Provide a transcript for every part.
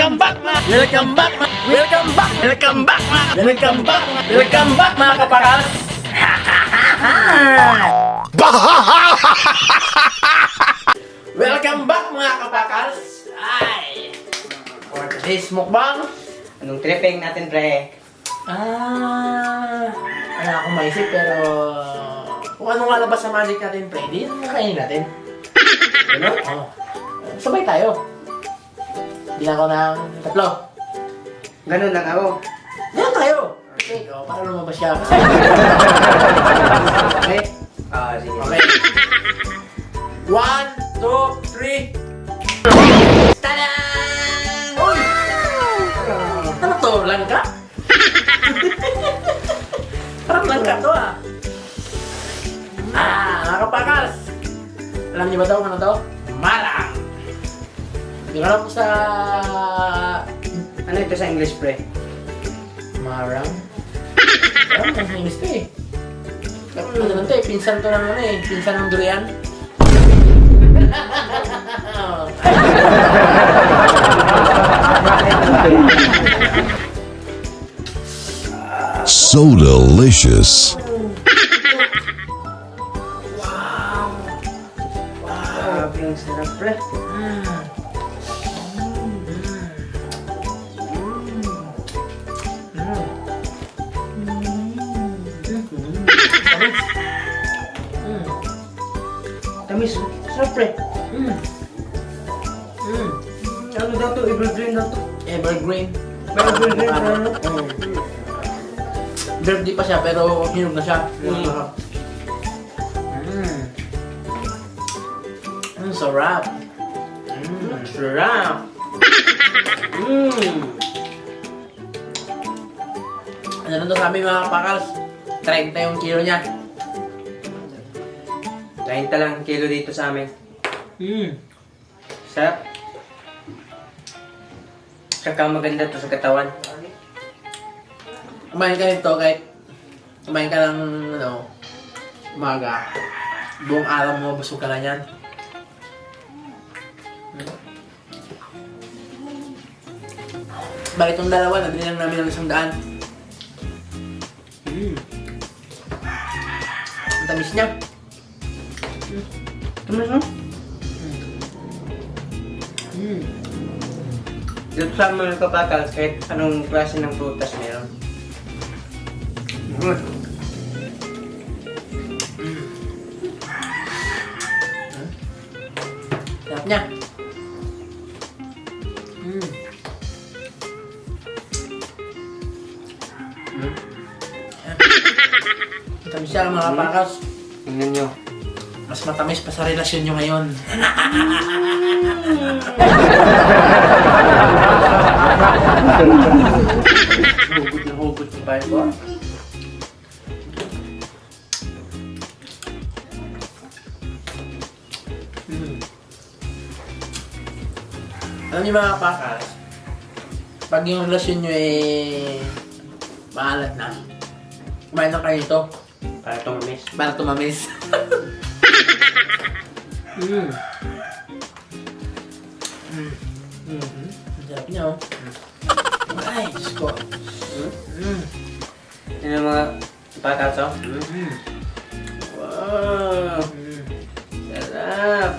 Welcome back mga Welcome back Welcome back Welcome back Welcome back Welcome back mga kapakals. Welcome back mga kapakals. Ay, for today's mukbang, Anong tripping natin, pre? wala akong maisip pero kung anong lalabas sa magic natin, pre, di yung kainin natin. Ano? Oh. Sabay tayo. Bilang ko ng 3. Ganun lang ako. Yan tayo. Okay, para lumabas siya. Okay? Sige. Okay. 1, 2, 3. Tada! Uy! Ano to? Langka? Parang langka to ah. Mga kapakals. Alam niyo ba daw ano to? Marang! Hindi ko alam sa... Ano ito sa English, pre? Marang? Parang nasa English to eh. Pero ano to eh, pinsan to ng ano eh, pinsan ng durian. So delicious. Grabe ang sarap, pre. Tamis. Sarap, pre. Ano daw to? Evergreen daw to. Evergreen. Evergreen, ano? Dirty pa siya pero hinog na siya. Sarap. Sarap. Ano to sa amin mga kapakals? 30 yung kilo niya. 30 lang kilo dito sa amin. Sarap. Saka maganda to sa katawan. Kumain ka nito kahit kumain ka ng ano, umaga. Buong araw mo, busog ka na yan. Bakit itong dalawa, nabili lang namin ng 100. Ang tamis niya. Tamis, no? Dito sa mga kapakals, kahit anong klase ng prutas meron. Sarap niya. Tamis siya mga kapakals. Tingnan nyo. Mas matamis pa sa relasyon nyo ngayon. Hugot na hugot yung bayan ko. Alam niyo mga kapakals, pag yung relasyon nyo maalat na, kumain na kayo ito Para tumamis. para tumamis. Ang sarap niya oh. Ay, Diyos ko. Yan ang mga kapakals, oh. Wow! Sarap!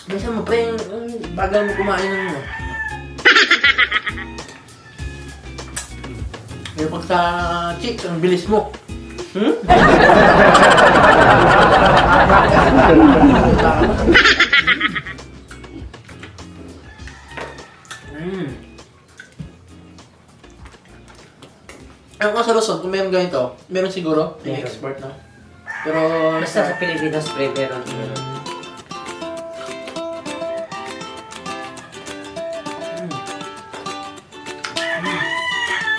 Minsan mo pre, bagal mo kumain ng mo. Pero pag sa chicks, ang bilis mo. Ang kasaluson, kung meron ganito, meron siguro, yung Meron. expert na. Pero, Basta sa Pilipinas, pre, meron.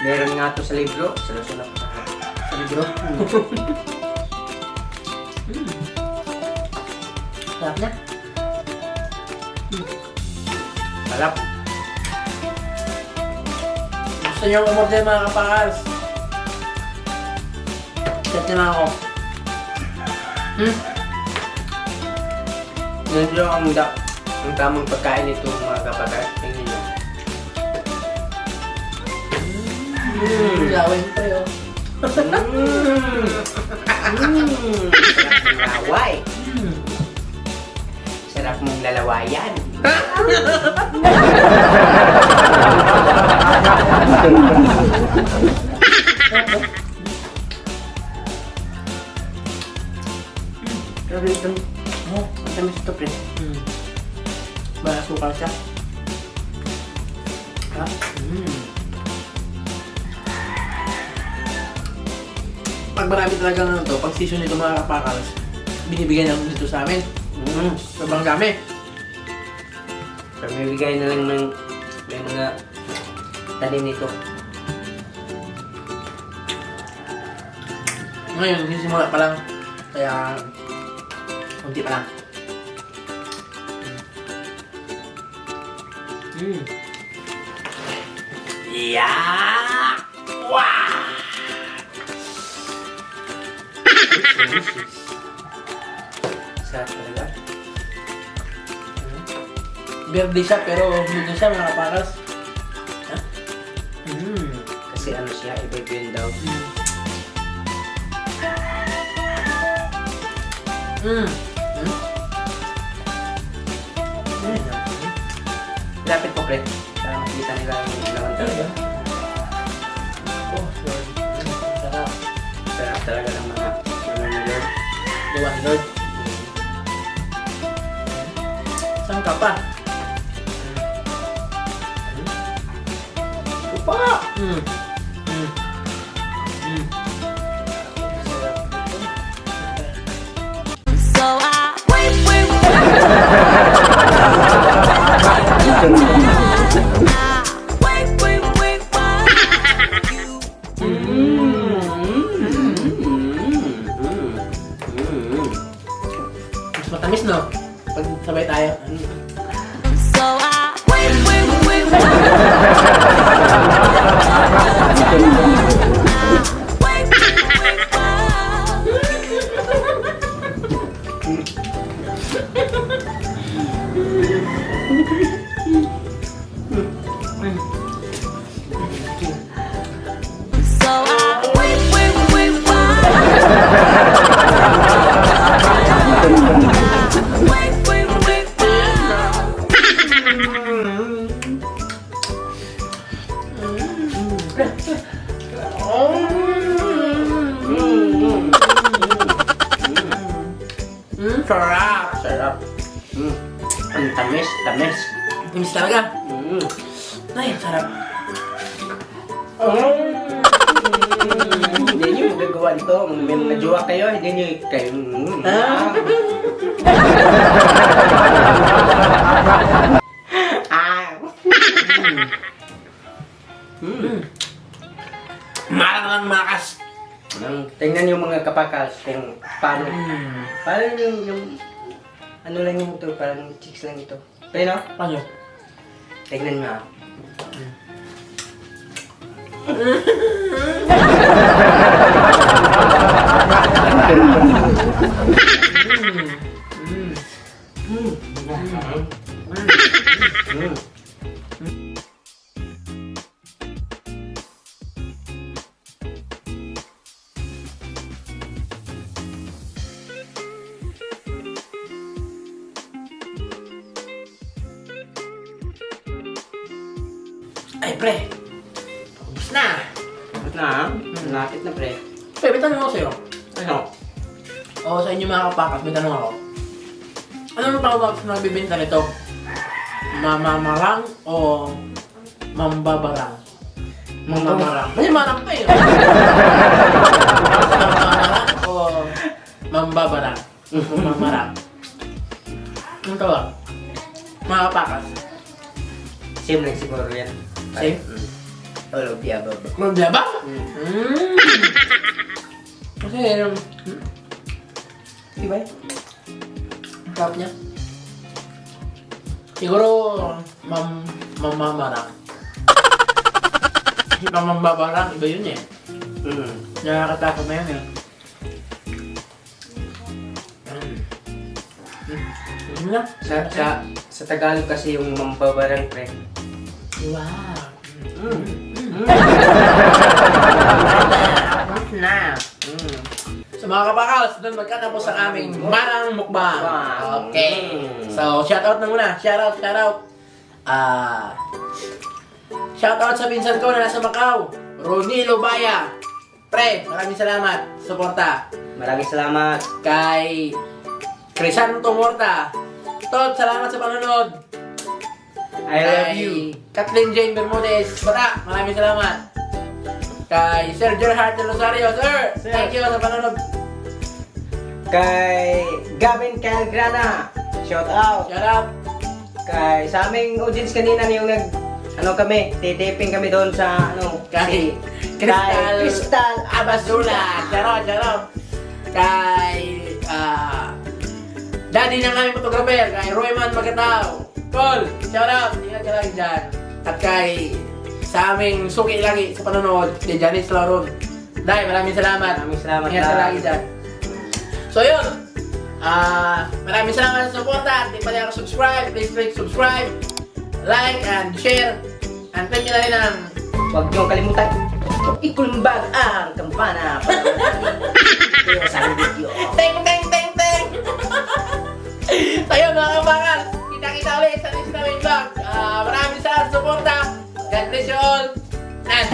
Meron nga to sa libro. Sarap. sa libro. Sarap na. Sarap. Gusto niyo umorder mga kapakals? Chat niyo na ako. Nandiyo ang Ang tamang pagkain nito mga kapatid. Tingnan nyo. Laway pre, oh. Sarap ng laway. Sarap mong lalawayan. Grabe itong... Oh. Ang tamis ito, pre. Ba, sukal siya. Ha? Pag marami talaga ano to, pag season nito mga kapakals, binibigyan namin dito sa amin. Sobrang dami. Pamibigay na lang ng mga talim nito. Ngayon, sisimula pa lang. Kaya, kunti pa lang. Yeah! Wow! Sarap talaga. Birthday siya, pero hindi siya mga kapakals. Ha? Kasi ano siya, iba-iba yun daw. Lapit po, pre. Para makita nila yung laman talaga. Oh, Lord. Sarap. Sarap talaga ng mga Lord. Luwan, Lord. Saan ka pa? Upa! So I wait. Mas matamis, no? Pag sabay tayo. So I wait. So I Sarap! Sarap. Ang tamis. Tamis talaga. Ay, sarap. Hindi nyo magagawa nito. May mga jowa kayo, hindi nyo kayo. Marang lang makas. Tingnan yung mga kapakals kung paano. Parang yung ano lang yung ito, parang chicks lang ito. Pero, Ano? tingnan mo. Ay, pre. Tapos na. Bakit na? Lapit na, pre. Pre, may tanong ako sa'yo. Ano? O sa inyo mga kapakas, may tanong ako. Ano ang tawag sa nagbibenta nito? Mamamarang o mambabarang? Mamamarang. May marang pa eh. Mamamarang o mambabarang? Mamamarang. Anong tawag? Mga kapakas. Same lang siguro yan. Same? All of the above. Magdaba? Kasi, Diba? ang sarap niya. Siguro, mamamarang. Kasi pang mambabarang, iba yun eh. Nakakatakot na yun eh. Ano na? Sa Sa Tagalog kasi yung mambabarang pre. Wow. Na. So mga kapakals, doon magkatapos ang aming marang mukbang. Okay. So, shoutout na muna. Shoutout. Shoutout sa pinsan ko na nasa Macau. Ronilo Baya. Pre, maraming salamat. Suporta. Maraming salamat. Kay Crisanto Morta. Todd, salamat sa panonood. I love you. Kathleen Jane Bermudez. Bata, maraming salamat. Kay Sir Gerhard de Rosario. Sir, thank you sa panonood. Kay Gavin Calgrana. Shout out. Shout out. Kay sa aming audience kanina yung kami, titiping kami doon sa Kay Crystal Abasula. Charot. Kay Daddy ng aming photographer, kay Royman Magataw. Col, shout out. Ingat ka lang dyan. At kay sa aming suki lagi sa panonood, kay Janice Laron. Dahil maraming salamat. Maraming salamat. Ingat ka lagi dyan. So yun. Maraming salamat sa suporta. Hindi pa rin ako subscribe. Please click subscribe, like, and share. And thank you na rin ang Huwag niyong kalimutan ikumbag ang kampana para kayo sa video. Teng! So yun mga kabangan, kita-kita ulit sa next namin vlog. Maraming salamat sa suporta. God bless you all. And